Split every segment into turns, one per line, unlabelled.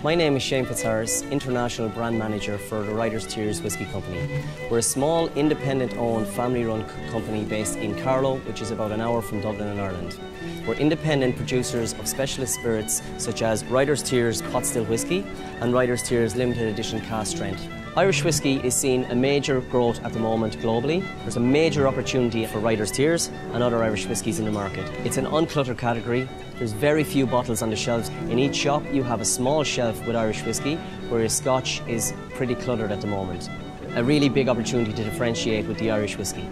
My name is Shane Fitzharris, International Brand Manager for the Riders Tears Whisky Company. We're a small, independent-owned, family-run company based in Carlow, which is about an hour from Dublin in Ireland. We're independent producers of specialist spirits such as Riders Tears Pot Still Whisky and Riders Tears Limited Edition Cask Strength. Irish whisky is seeing a major growth at the moment globally. There's a major opportunity for Riders Tears and other Irish whiskies in the market. It's an uncluttered category. There's very few bottles on the shelves. In each shop you have a small shelf with Irish whisky, whereas Scotch is pretty cluttered at the moment. A really big opportunity to differentiate with the Irish whisky.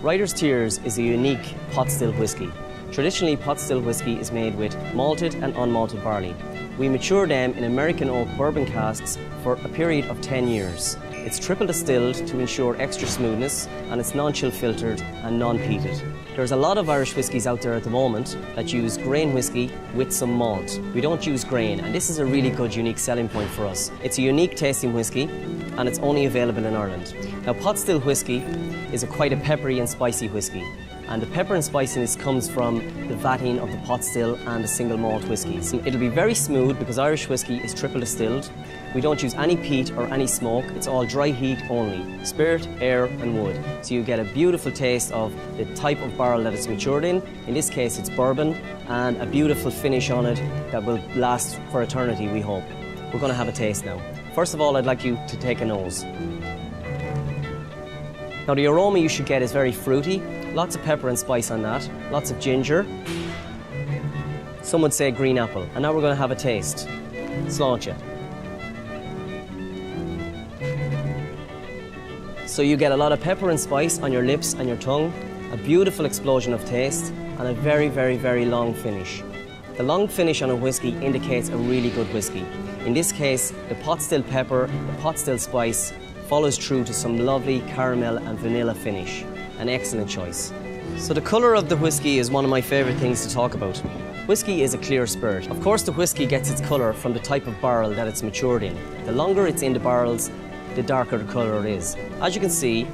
Riders Tears is a unique pot still whisky. Traditionally, pot still whisky is made with malted and unmalted barley. We mature them in American oak bourbon casks for a period of 10 years. It's triple distilled to ensure extra smoothness, and it's non-chill filtered and non-peated. There's a lot of Irish whiskies out there at the moment that use grain whisky with some malt. We don't use grain, and this is a really good, unique selling point for us. It's a unique tasting whisky, and it's only available in Ireland. Now, pot still whisky is quite a peppery and spicy whisky. And the pepper and spiciness comes from the vatting of the pot still and the single malt whiskies. It'll be very smooth because Irish whisky is triple distilled. We don't use any peat or any smoke, it's all dry heat only. Spirit, air and wood. So you get a beautiful taste of the type of barrel that it's matured in. In this case it's bourbon, and a beautiful finish on it that will last for eternity, we hope. We're going to have a taste now. First of all, I'd like you to take a nose. Now the aroma you should get is very fruity. Lots of pepper and spice on that, lots of ginger. Some would say green apple. And now we're going to have a taste. Sláinte. So you get a lot of pepper and spice on your lips and your tongue, a beautiful explosion of taste, and a very, very, very long finish. The long finish on a whisky indicates a really good whisky. In this case, the pot still pepper, the pot still spice follows through to some lovely caramel and vanilla finish. An excellent choice. So the colour of the whisky is one of my favourite things to talk about. Whisky is a clear spirit. Of course the whisky gets its colour from the type of barrel that it's matured in. The longer it's in the barrels, the darker the colour it is. As you can see,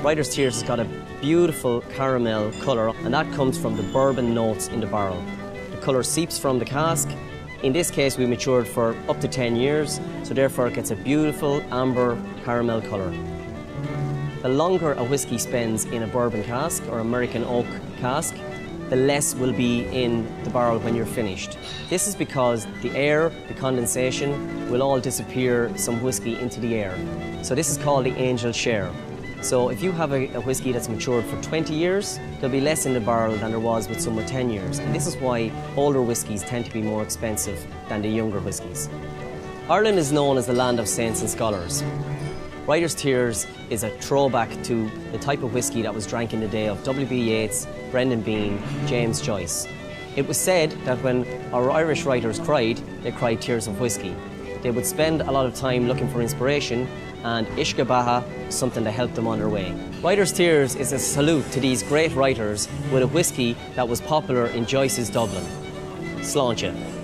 Riders Tears has got a beautiful caramel colour, and that comes from the bourbon notes in the barrel. The colour seeps from the cask. In this case we matured for up to 10 years, so therefore it gets a beautiful amber caramel colour. The longer a whisky spends in a bourbon cask or American oak cask, the less will be in the barrel when you're finished. This is because the air, the condensation, will all disappear some whisky into the air. So this is called the angel share. So if you have a whisky that's matured for 20 years, there'll be less in the barrel than there was with some with 10 years. And this is why older whiskies tend to be more expensive than the younger whiskies. Ireland is known as the land of saints and scholars. Riders Tears is a throwback to the type of whisky that was drank in the day of W.B. Yeats, Brendan Behan, James Joyce. It was said that when our Irish writers cried, they cried tears of whisky. They would spend a lot of time looking for inspiration, and Uisce Beatha was something that helped them on their way. Riders Tears is a salute to these great writers with a whisky that was popular in Joyce's Dublin. Sláinte.